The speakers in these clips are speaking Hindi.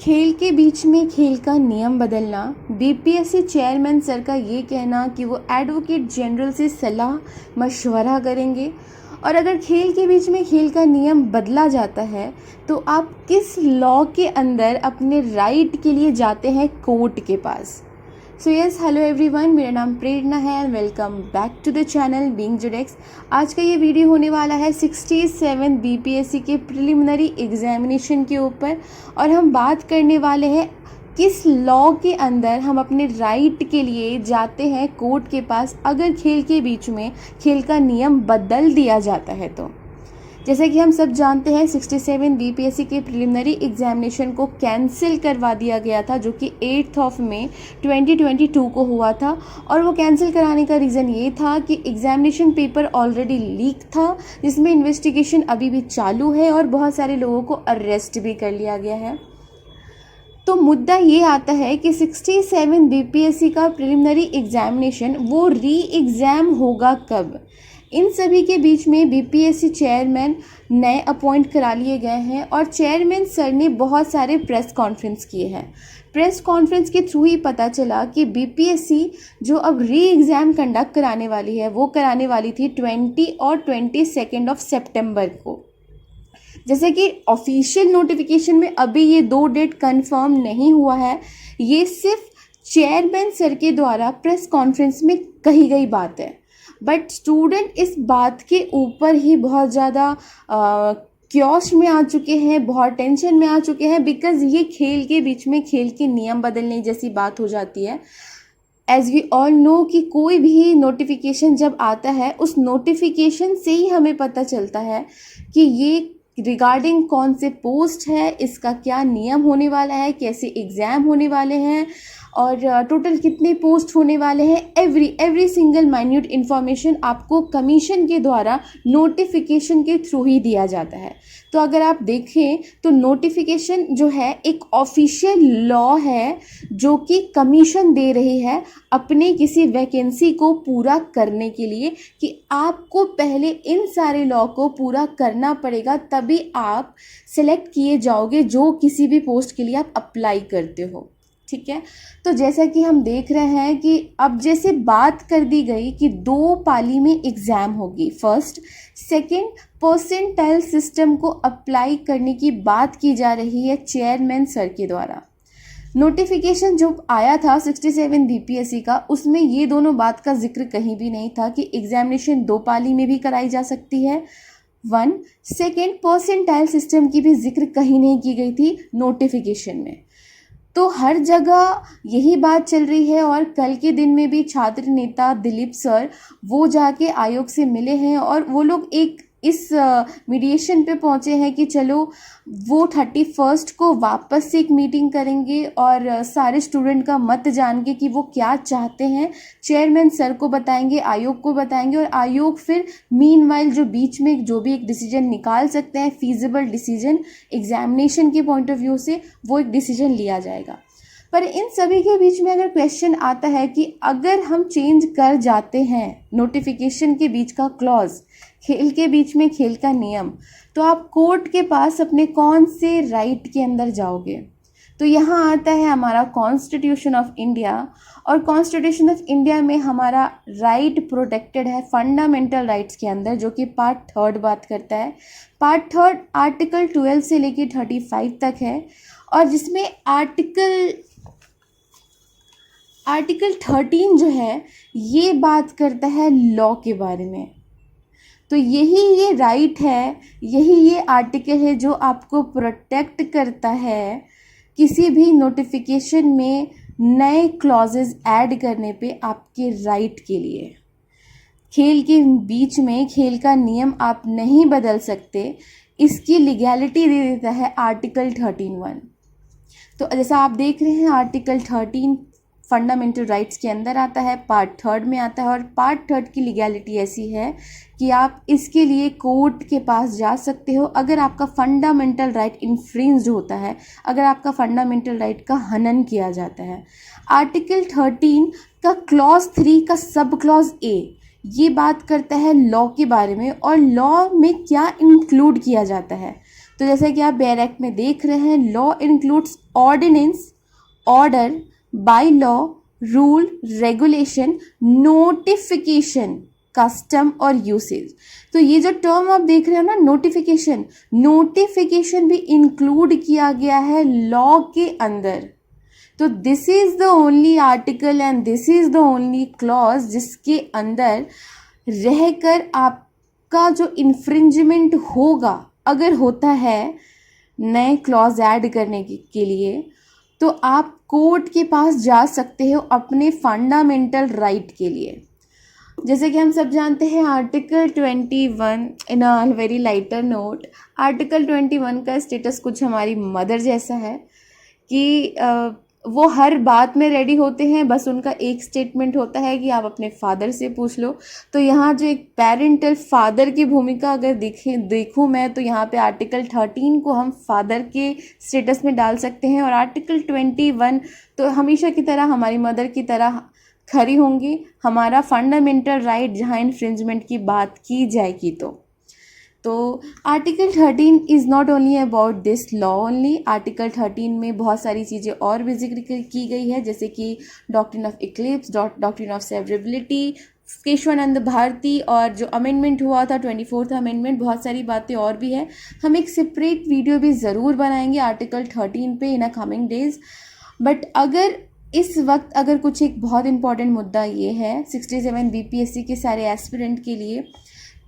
खेल के बीच में खेल का नियम बदलना। बीपीएससी चेयरमैन सर का ये कहना कि वो एडवोकेट जनरल से सलाह मशवरा करेंगे, और अगर खेल के बीच में खेल का नियम बदला जाता है तो आप किस लॉ के अंदर अपने राइट के लिए जाते हैं कोर्ट के पास। सो यस, हेलो एवरीवन, मेरा नाम प्रेरणा है and welcome back to the channel being Judex. आज का ये वीडियो होने वाला है 67 बीपीएससी के प्रिलिमिनरी एग्जामिनेशन के ऊपर, और हम बात करने वाले हैं किस लॉ के अंदर हम अपने राइट के लिए जाते हैं कोर्ट के पास अगर खेल के बीच में खेल का नियम बदल दिया जाता है तो। जैसे कि हम सब जानते हैं 67 बीपीएससी के प्रिलिमिनरी एग्जामिनेशन को कैंसिल करवा दिया गया था, जो कि 8 मई 2022 को हुआ था। और वो कैंसिल कराने का रीज़न ये था कि एग्जामिनेशन पेपर ऑलरेडी लीक था, जिसमें इन्वेस्टिगेशन अभी भी चालू है और बहुत सारे लोगों को अरेस्ट भी कर लिया गया है। तो मुद्दा ये आता है कि 67 बीपीएससी का प्रिलिमिनरी एग्जामिनेशन वो री एग्ज़ाम होगा कब। इन सभी के बीच में बीपीएससी चेयरमैन नए अपॉइंट करा लिए गए हैं और चेयरमैन सर ने बहुत सारे प्रेस कॉन्फ्रेंस किए हैं। प्रेस कॉन्फ्रेंस के थ्रू ही पता चला कि बीपीएससी जो अब री एग्ज़ाम कंडक्ट कराने वाली है वो कराने वाली थी 20 और 22 सितंबर को। जैसे कि ऑफिशियल नोटिफिकेशन में अभी ये 2 डेट कंफर्म नहीं हुआ है, ये सिर्फ चेयरमैन सर के द्वारा प्रेस कॉन्फ्रेंस में कही गई बात है। बट स्टूडेंट इस बात के ऊपर ही बहुत ज़्यादा क्योस में आ चुके हैं, बहुत टेंशन में आ चुके हैं, बिकॉज़ ये खेल के बीच में खेल के नियम बदलने जैसी बात हो जाती है। एज़ वी ऑल नो कि कोई भी नोटिफिकेशन जब आता है उस नोटिफिकेशन से ही हमें पता चलता है कि ये रिगार्डिंग कौन से पोस्ट है, इसका क्या नियम होने वाला है, कैसे एग्ज़ाम होने वाले हैं और टोटल कितने पोस्ट होने वाले हैं। एवरी सिंगल माइन्यूट इन्फॉर्मेशन आपको कमीशन के द्वारा नोटिफिकेशन के थ्रू ही दिया जाता है। तो अगर आप देखें तो नोटिफिकेशन जो है एक ऑफिशियल लॉ है जो कि कमीशन दे रही है अपने किसी वैकेंसी को पूरा करने के लिए, कि आपको पहले इन सारे लॉ को पूरा करना पड़ेगा, तभी आप सिलेक्ट किए जाओगे जो किसी भी पोस्ट के लिए आप अप्लाई करते हो। ठीक है, तो जैसा कि हम देख रहे हैं कि अब जैसे बात कर दी गई कि 2 पाली में एग्ज़ाम होगी, फर्स्ट सेकंड परसेंटाइल सिस्टम को अप्लाई करने की बात की जा रही है चेयरमैन सर के द्वारा। नोटिफिकेशन जो आया था 67 बीपीएससी का, उसमें ये दोनों बात का जिक्र कहीं भी नहीं था कि एग्जामिनेशन 2 पाली में भी कराई जा सकती है। 1 सेकेंड परसेंटाइल सिस्टम की भी जिक्र कहीं नहीं की गई थी नोटिफिकेशन में। तो हर जगह यही बात चल रही है, और कल के दिन में भी छात्र नेता दिलीप सर वो जाके आयोग से मिले हैं और वो लोग एक इस मीडिएशन पे पहुंचे हैं कि चलो वो 31 को वापस से एक मीटिंग करेंगे और सारे स्टूडेंट का मत जान के कि वो क्या चाहते हैं चेयरमैन सर को बताएंगे, आयोग को बताएंगे, और आयोग फिर मीनवाइल जो बीच में जो भी एक डिसीजन निकाल सकते हैं, फीजिबल डिसीजन एग्जामिनेशन के पॉइंट ऑफ व्यू से, वो एक डिसीजन लिया जाएगा। पर इन सभी के बीच में अगर क्वेश्चन आता है कि अगर हम चेंज कर जाते हैं नोटिफिकेशन के बीच का क्लॉज, खेल के बीच में खेल का नियम, तो आप कोर्ट के पास अपने कौन से राइट के अंदर जाओगे। तो यहाँ आता है हमारा कॉन्स्टिट्यूशन ऑफ इंडिया, और कॉन्स्टिट्यूशन ऑफ इंडिया में हमारा राइट प्रोटेक्टेड है फंडामेंटल राइट्स के अंदर, जो कि पार्ट 3 बात करता है। पार्ट 3 आर्टिकल 12 से लेके 35 तक है, और जिसमें आर्टिकल 13 जो है ये बात करता है लॉ के बारे में। तो यही ये राइट है, यही ये आर्टिकल है जो आपको प्रोटेक्ट करता है किसी भी नोटिफिकेशन में नए क्लॉजेस ऐड करने पे आपके राइट के लिए। खेल के बीच में खेल का नियम आप नहीं बदल सकते, इसकी लीगैलिटी दे देता है आर्टिकल 13(1). तो जैसा आप देख रहे हैं आर्टिकल 13 फंडामेंटल राइट्स के अंदर आता है, पार्ट 3 में आता है, और पार्ट 3 की लीगैलिटी ऐसी है कि आप इसके लिए कोर्ट के पास जा सकते हो अगर आपका फंडामेंटल राइट इन्फ्रिंज्ड होता है, अगर आपका फंडामेंटल राइट का हनन किया जाता है। आर्टिकल 13 का क्लॉज 3 का सब क्लॉज ए ये बात करता है लॉ के बारे में, और लॉ में क्या इंक्लूड किया जाता है। तो जैसा कि आप बेयर एक्ट में देख रहे हैं, law includes ordinance, order, bylaw, rule, regulation, notification, custom और यूसेज। तो ये जो टर्म आप देख रहे हो ना, नोटिफिकेशन, नोटिफिकेशन भी इंक्लूड किया गया है लॉ के अंदर। तो this is the only article and this is the only clause जिसके अंदर रहकर आपका जो इन्फ्रिंजमेंट होगा, अगर होता है नए क्लॉज ऐड करने के लिए, तो आप कोर्ट के पास जा सकते हो अपने फंडामेंटल राइट के लिए। जैसे कि हम सब जानते हैं article 21, in a very lighter note, article 21 का स्टेटस कुछ हमारी मदर जैसा है कि वो हर बात में रेडी होते हैं, बस उनका एक स्टेटमेंट होता है कि आप अपने फादर से पूछ लो। तो यहाँ जो एक पेरेंटल फादर की भूमिका अगर देखूँ मैं, तो यहाँ पे आर्टिकल 13 को हम फादर के स्टेटस में डाल सकते हैं, और आर्टिकल 21 तो हमेशा की तरह हमारी मदर की तरह खरी होंगी, हमारा फंडामेंटल राइट जहाँ इन्फ्रिंजमेंट की बात की जाएगी। तो article 13 is not only about this law only. Article 13 में बहुत सारी चीज़ें और भी जिक्र की गई है, जैसे कि doctrine of eclipse, doctrine of severability, Keshavananda Bharati, और जो अमेंडमेंट हुआ था 24th अमेंडमेंट, बहुत सारी बातें और भी है। हम एक सेपरेट वीडियो भी ज़रूर बनाएंगे आर्टिकल 13 पे इन अ कमिंग डेज। बट अगर इस वक्त अगर कुछ एक बहुत इंपॉर्टेंट मुद्दा ये है 67 बीपीएससी के सारे एस्पिरेंट के लिए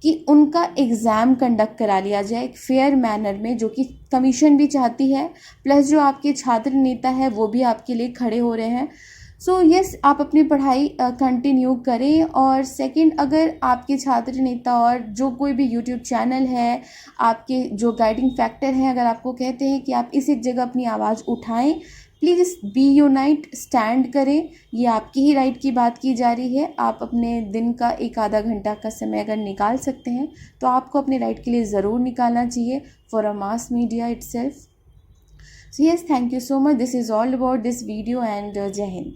कि उनका एग्ज़ाम कंडक्ट करा लिया जाए एक फेयर मैनर में, जो कि कमीशन भी चाहती है, प्लस जो आपके छात्र नेता है वो भी आपके लिए खड़े हो रहे हैं। सो यस, आप अपनी पढ़ाई कंटिन्यू करें। और सेकंड, अगर आपके छात्र नेता और जो कोई भी यूट्यूब चैनल है, आपके जो गाइडिंग फैक्टर हैं, अगर आपको कहते हैं कि आप इस एक जगह अपनी आवाज़ उठाएं, प्लीज़ बी यूनाइट, स्टैंड करें। ये आपकी ही राइट की बात की जा रही है। आप अपने दिन का एक आधा घंटा का समय अगर निकाल सकते हैं तो आपको अपने राइट के लिए ज़रूर निकालना चाहिए for a mass media itself. So yes, thank you so much. This is all about this video and जय हिंद।